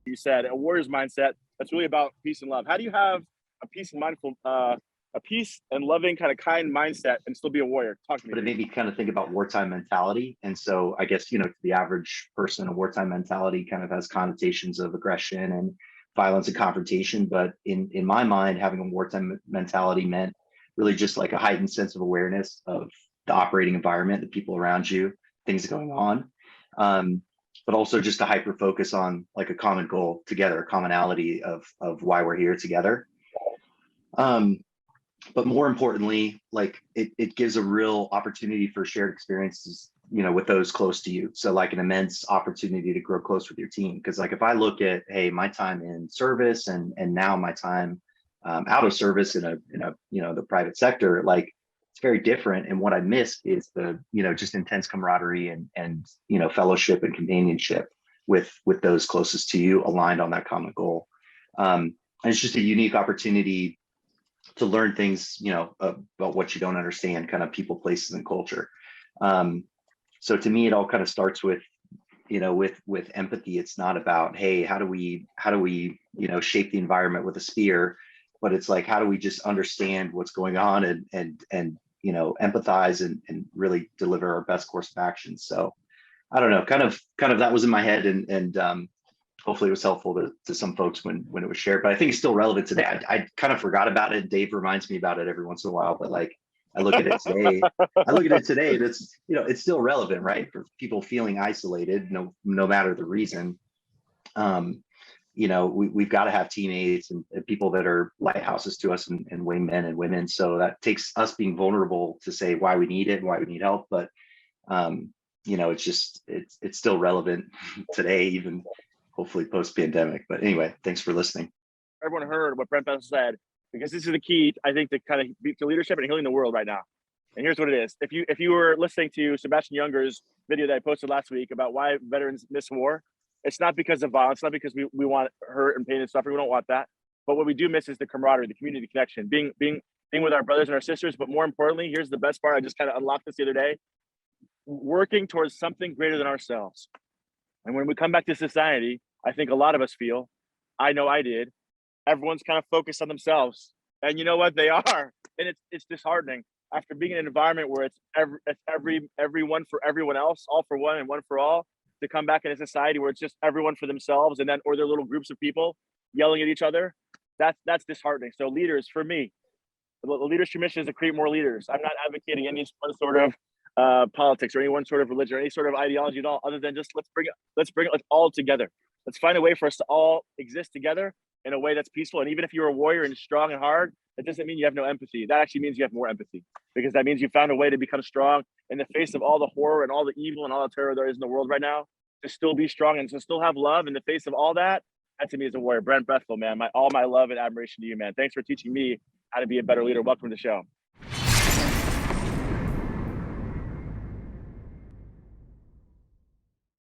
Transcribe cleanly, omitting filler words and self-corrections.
you said, a warrior's mindset that's really about peace and love. How do you have a peace and a peace and loving kind of kind mindset and still be a warrior? Talk to me. But it made me kind of think about wartime mentality. And so I guess, to the average person, a wartime mentality kind of has connotations of aggression and violence and confrontation. But in my mind, having a wartime mentality meant really just like a heightened sense of awareness of the operating environment, the people around you, things going on. But also just a hyper focus on like a common goal together, a commonality of why we're here together. But more importantly, like it gives a real opportunity for shared experiences, with those close to you. So like an immense opportunity to grow close with your team. Because like if I look at, hey, my time in service and now my time out of service in a the private sector, like it's very different. And what I miss is the just intense camaraderie and fellowship and companionship with those closest to you, aligned on that common goal. And it's just a unique opportunity to learn things, about what you don't understand, kind of people, places, and culture. So to me, it all kind of starts with, with empathy. It's not about, hey, how do we, shape the environment with a spear, but it's like, how do we just understand what's going on and empathize and really deliver our best course of action. So I don't know, kind of that was in my head, and hopefully it was helpful to some folks when it was shared, but I think it's still relevant today. I kind of forgot about it. Dave reminds me about it every once in a while, but like I look at it today, and it's, it's still relevant, right? For people feeling isolated, no matter the reason. We've got to have teammates and people that are lighthouses to us and wingmen and women. So that takes us being vulnerable to say why we need it and why we need help. But, it's still relevant today, even hopefully post-pandemic. But anyway, thanks for listening. Everyone heard what Brent Bethel said, because this is the key, I think, to kind of to leadership and healing the world right now. And here's what it is. If you were listening to Sebastian Younger's video that I posted last week about why veterans miss war, it's not because of violence, not because we want hurt and pain and suffering. We don't want that. But what we do miss is the camaraderie, the community connection, being with our brothers and our sisters. But more importantly, here's the best part. I just kind of unlocked this the other day. Working towards something greater than ourselves. And when we come back to society, I think a lot of us feel, I know I did, everyone's kind of focused on themselves. And you know what? They are. And it's disheartening after being in an environment where it's everyone for everyone else, all for one and one for all, to come back in a society where it's just everyone for themselves, and then or their little groups of people yelling at each other. That's disheartening. So leaders, for me, the leadership mission is to create more leaders. I'm not advocating any one sort of politics or any one sort of religion or any sort of ideology at all, other than just let's bring it all together. Let's find a way for us to all exist together in a way that's peaceful. And even if you're a warrior and strong and hard, that doesn't mean you have no empathy. That actually means you have more empathy, because that means you found a way to become strong in the face of all the horror and all the evil and all the terror there is in the world right now, to still be strong and to still have love in the face of all that. That to me is a warrior. Brent Bethel, man, all my love and admiration to you, man. Thanks for teaching me how to be a better leader. Welcome to the show.